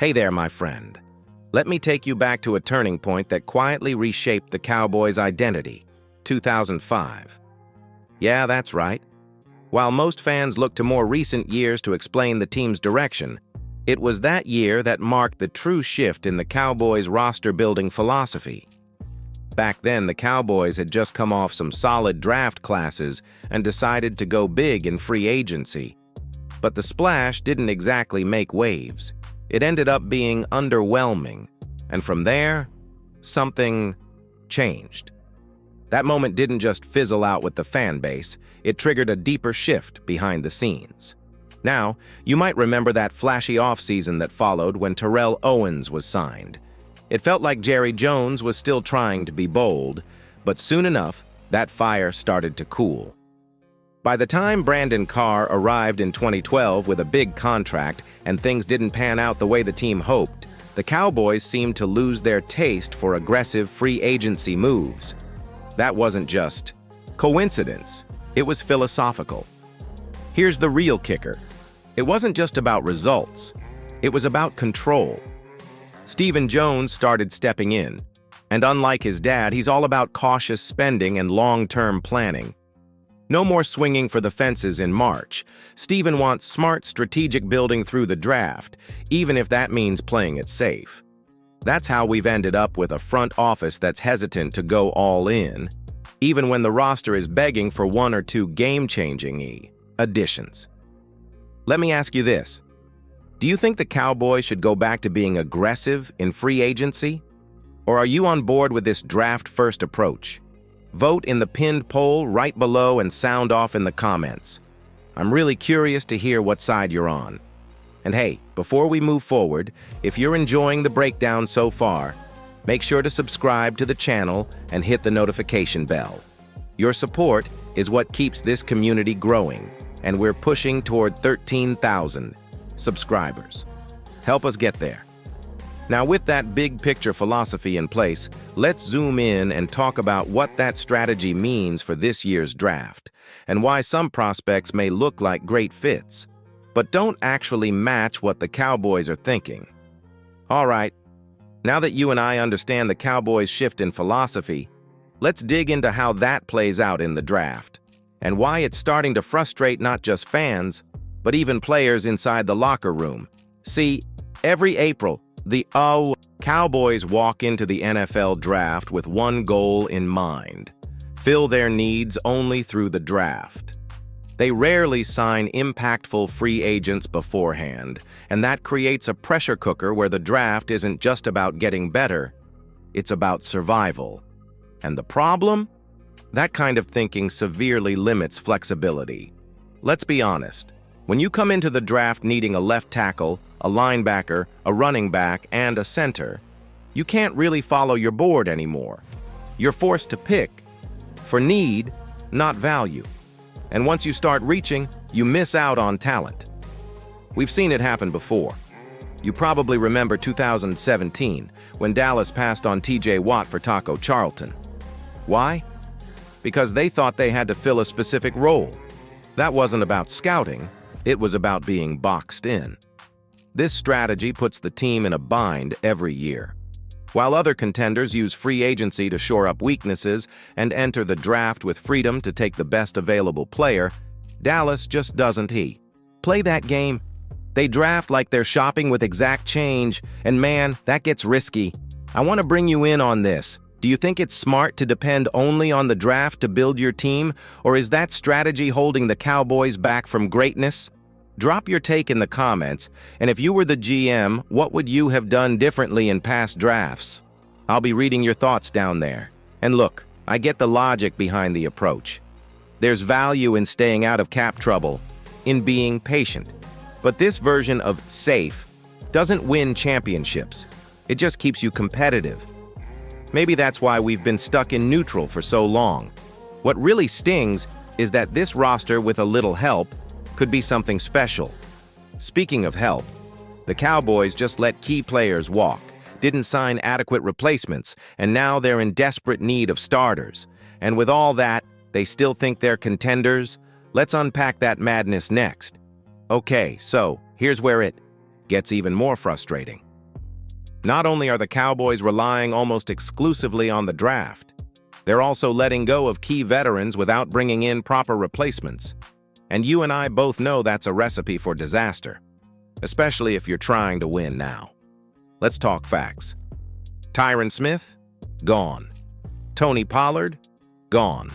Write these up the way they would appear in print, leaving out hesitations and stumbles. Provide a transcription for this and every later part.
Hey there, my friend. Let me take you back to a turning point that quietly reshaped the Cowboys' identity, 2005. Yeah, that's right. While most fans look to more recent years to explain the team's direction, it was that year that marked the true shift in the Cowboys' roster-building philosophy. Back then, the Cowboys had just come off some solid draft classes and decided to go big in free agency. But the splash didn't exactly make waves. It ended up being underwhelming, and from there, something changed. That moment didn't just fizzle out with the fan base, it triggered a deeper shift behind the scenes. Now, you might remember that flashy offseason that followed when Terrell Owens was signed. It felt like Jerry Jones was still trying to be bold, but soon enough, that fire started to cool. By the time Brandon Carr arrived in 2012 with a big contract and things didn't pan out the way the team hoped, the Cowboys seemed to lose their taste for aggressive free agency moves. That wasn't just coincidence, it was philosophical. Here's the real kicker. It wasn't just about results, it was about control. Stephen Jones started stepping in, and unlike his dad, he's all about cautious spending and long-term planning. No more swinging for the fences in March. Stephen wants smart, strategic building through the draft, even if that means playing it safe. That's how we've ended up with a front office that's hesitant to go all in, even when the roster is begging for one or two game-changing additions. Let me ask you this. Do you think the Cowboys should go back to being aggressive in free agency? Or are you on board with this draft-first approach? Vote in the pinned poll right below and sound off in the comments. I'm really curious to hear what side you're on. And hey, before we move forward, if you're enjoying the breakdown so far, make sure to subscribe to the channel and hit the notification bell. Your support is what keeps this community growing, and we're pushing toward 13,000 subscribers. Help us get there. Now, with that big picture philosophy in place, let's zoom in and talk about what that strategy means for this year's draft, and why some prospects may look like great fits, but don't actually match what the Cowboys are thinking. All right, now that you and I understand the Cowboys' shift in philosophy, let's dig into how that plays out in the draft, and why it's starting to frustrate not just fans, but even players inside the locker room. See, every April, the Cowboys walk into the NFL draft with one goal in mind: fill their needs only through the draft. They rarely sign impactful free agents beforehand, and that creates a pressure cooker where the draft isn't just about getting better, it's about survival. And the problem? That kind of thinking severely limits flexibility. Let's be honest. When you come into the draft needing a left tackle, a linebacker, a running back, and a center, you can't really follow your board anymore. You're forced to pick for need, not value. And once you start reaching, you miss out on talent. We've seen it happen before. You probably remember 2017, when Dallas passed on TJ Watt for Taco Charlton. Why? Because they thought they had to fill a specific role. That wasn't about scouting. It was about being boxed in. This strategy puts the team in a bind every year. While other contenders use free agency to shore up weaknesses and enter the draft with freedom to take the best available player, Dallas just doesn't play that game. They draft like they're shopping with exact change, and man, that gets risky. I want to bring you in on this. Do you think it's smart to depend only on the draft to build your team, or is that strategy holding the Cowboys back from greatness? Drop your take in the comments, and if you were the GM, what would you have done differently in past drafts? I'll be reading your thoughts down there. And look, I get the logic behind the approach. There's value in staying out of cap trouble, in being patient. But this version of safe doesn't win championships. It just keeps you competitive. Maybe that's why we've been stuck in neutral for so long. What really stings is that this roster, with a little help, could be something special. Speaking of help, the Cowboys just let key players walk, didn't sign adequate replacements, and now they're in desperate need of starters. And with all that, they still think they're contenders? Let's unpack that madness next. Okay, so here's where it gets even more frustrating. Not only are the Cowboys relying almost exclusively on the draft, they're also letting go of key veterans without bringing in proper replacements. And you and I both know that's a recipe for disaster, especially if you're trying to win now. Let's talk facts. Tyron Smith? Gone. Tony Pollard? Gone.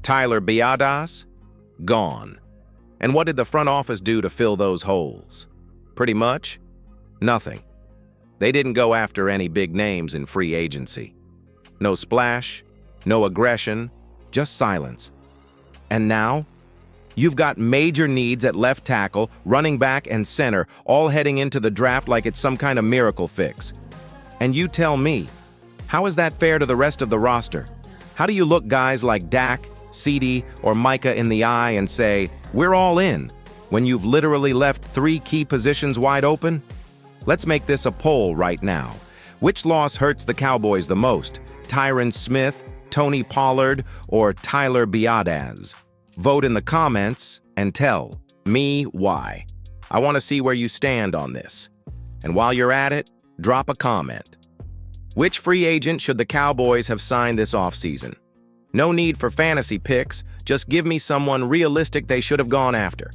Tyler Biadasz? Gone. And what did the front office do to fill those holes? Pretty much nothing. They didn't go after any big names in free agency. No splash, no aggression, just silence. And now, you've got major needs at left tackle, running back, and center, all heading into the draft like it's some kind of miracle fix. And you tell me, how is that fair to the rest of the roster? How do you look guys like Dak, CeeDee, or Micah in the eye and say, we're all in, when you've literally left 3 key positions wide open? Let's make this a poll right now. Which loss hurts the Cowboys the most? Tyron Smith, Tony Pollard, or Tyler Biadasz? Vote in the comments and tell me why. I want to see where you stand on this. And while you're at it, drop a comment. Which free agent should the Cowboys have signed this offseason? No need for fantasy picks, just give me someone realistic they should have gone after.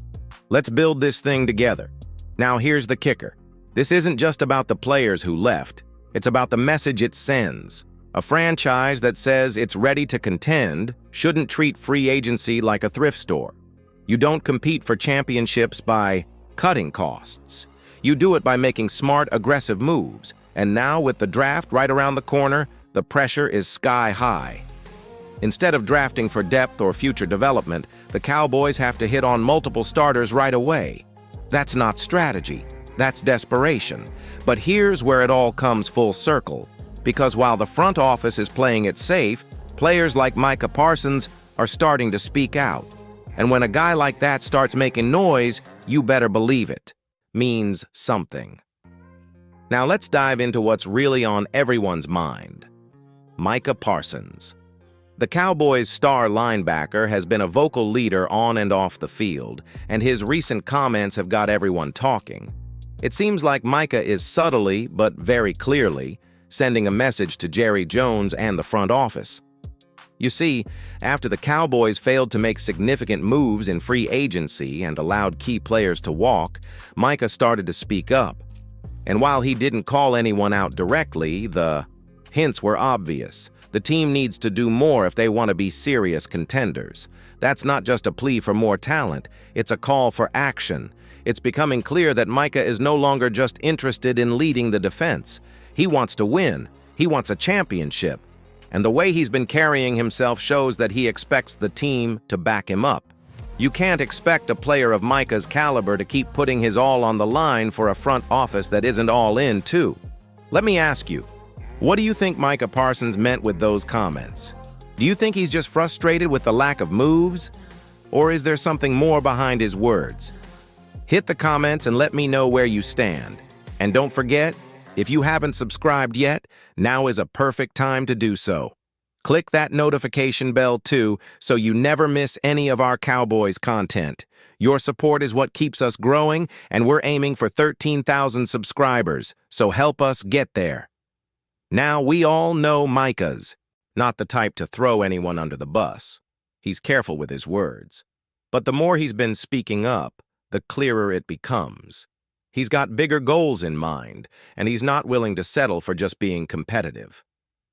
Let's build this thing together. Now here's the kicker. This isn't just about the players who left, it's about the message it sends. A franchise that says it's ready to contend shouldn't treat free agency like a thrift store. You don't compete for championships by cutting costs. You do it by making smart, aggressive moves. And now with the draft right around the corner, the pressure is sky high. Instead of drafting for depth or future development, the Cowboys have to hit on multiple starters right away. That's not strategy. That's desperation. But here's where it all comes full circle. Because while the front office is playing it safe, players like Micah Parsons are starting to speak out. And when a guy like that starts making noise, you better believe it means something. Now let's dive into what's really on everyone's mind. Micah Parsons. The Cowboys' star linebacker has been a vocal leader on and off the field, and his recent comments have got everyone talking. It seems like Micah is subtly, but very clearly, sending a message to Jerry Jones and the front office. You see, after the Cowboys failed to make significant moves in free agency and allowed key players to walk, Micah started to speak up. And while he didn't call anyone out directly, the hints were obvious. The team needs to do more if they want to be serious contenders. That's not just a plea for more talent, it's a call for action. It's becoming clear that Micah is no longer just interested in leading the defense. He wants to win. He wants a championship. And the way he's been carrying himself shows that he expects the team to back him up. You can't expect a player of Micah's caliber to keep putting his all on the line for a front office that isn't all in, too. Let me ask you, what do you think Micah Parsons meant with those comments? Do you think he's just frustrated with the lack of moves? Or is there something more behind his words? Hit the comments and let me know where you stand. And don't forget, if you haven't subscribed yet, now is a perfect time to do so. Click that notification bell too, so you never miss any of our Cowboys content. Your support is what keeps us growing, and we're aiming for 13,000 subscribers, so help us get there. Now, we all know Micah's not the type to throw anyone under the bus. He's careful with his words. But the more he's been speaking up, the clearer it becomes. He's got bigger goals in mind, and he's not willing to settle for just being competitive.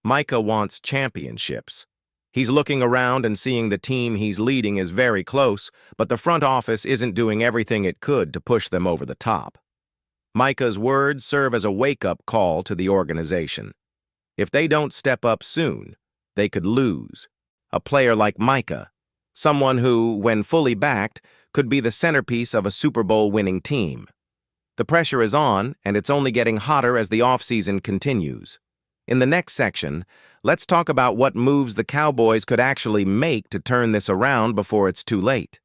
Micah wants championships. He's looking around and seeing the team he's leading is very close, but the front office isn't doing everything it could to push them over the top. Micah's words serve as a wake-up call to the organization. If they don't step up soon, they could lose. A player like Micah, someone who, when fully backed, could be the centerpiece of a Super Bowl-winning team. The pressure is on, and it's only getting hotter as the offseason continues. In the next section, let's talk about what moves the Cowboys could actually make to turn this around before it's too late.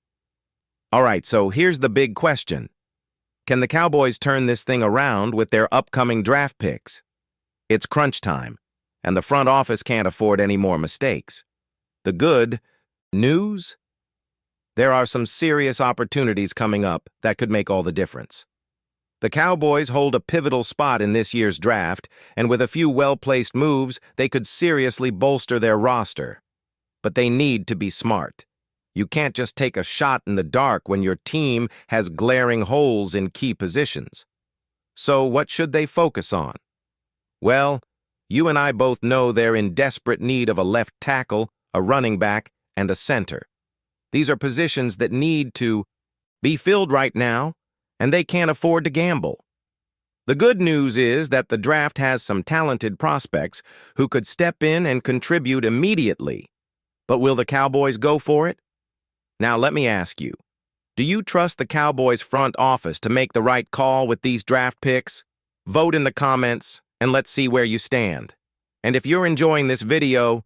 All right, so here's the big question. Can the Cowboys turn this thing around with their upcoming draft picks? It's crunch time, and the front office can't afford any more mistakes. The good news? There are some serious opportunities coming up that could make all the difference. The Cowboys hold a pivotal spot in this year's draft, and with a few well-placed moves, they could seriously bolster their roster. But they need to be smart. You can't just take a shot in the dark when your team has glaring holes in key positions. So what should they focus on? Well, you and I both know they're in desperate need of a left tackle, a running back, and a center. These are positions that need to be filled right now, and they can't afford to gamble. The good news is that the draft has some talented prospects who could step in and contribute immediately. But will the Cowboys go for it? Now let me ask you, do you trust the Cowboys front office to make the right call with these draft picks? Vote in the comments, and let's see where you stand. And if you're enjoying this video,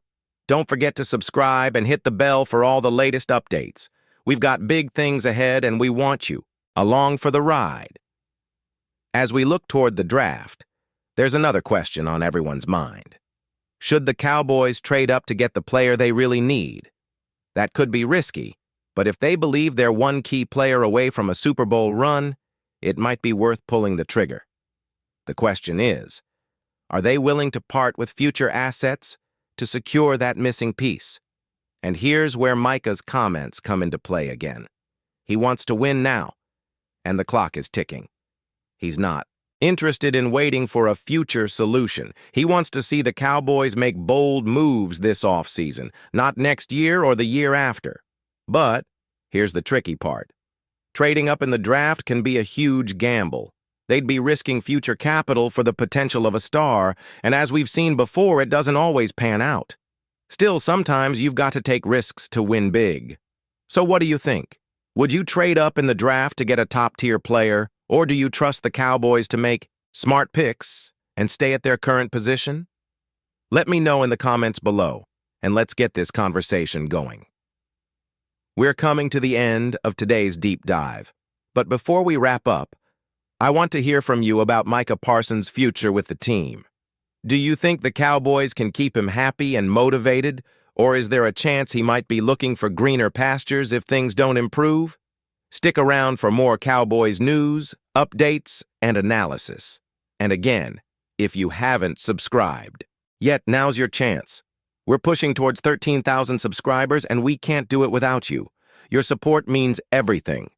don't forget to subscribe and hit the bell for all the latest updates. We've got big things ahead, and we want you along for the ride. As we look toward the draft, there's another question on everyone's mind. Should the Cowboys trade up to get the player they really need? That could be risky, but if they believe they're one key player away from a Super Bowl run, it might be worth pulling the trigger. The question is, are they willing to part with future assets to secure that missing piece? And here's where Micah's comments come into play again. He wants to win now, and the clock is ticking. He's not interested in waiting for a future solution. He wants to see the Cowboys make bold moves this offseason, not next year or the year after. But here's the tricky part. Trading up in the draft can be a huge gamble. They'd be risking future capital for the potential of a star, and as we've seen before, it doesn't always pan out. Still, sometimes you've got to take risks to win big. So what do you think? Would you trade up in the draft to get a top-tier player, or do you trust the Cowboys to make smart picks and stay at their current position? Let me know in the comments below, and let's get this conversation going. We're coming to the end of today's deep dive, but before we wrap up, I want to hear from you about Micah Parsons' future with the team. Do you think the Cowboys can keep him happy and motivated, or is there a chance he might be looking for greener pastures if things don't improve? Stick around for more Cowboys news, updates, and analysis. And again, if you haven't subscribed yet, now's your chance. We're pushing towards 13,000 subscribers, and we can't do it without you. Your support means everything.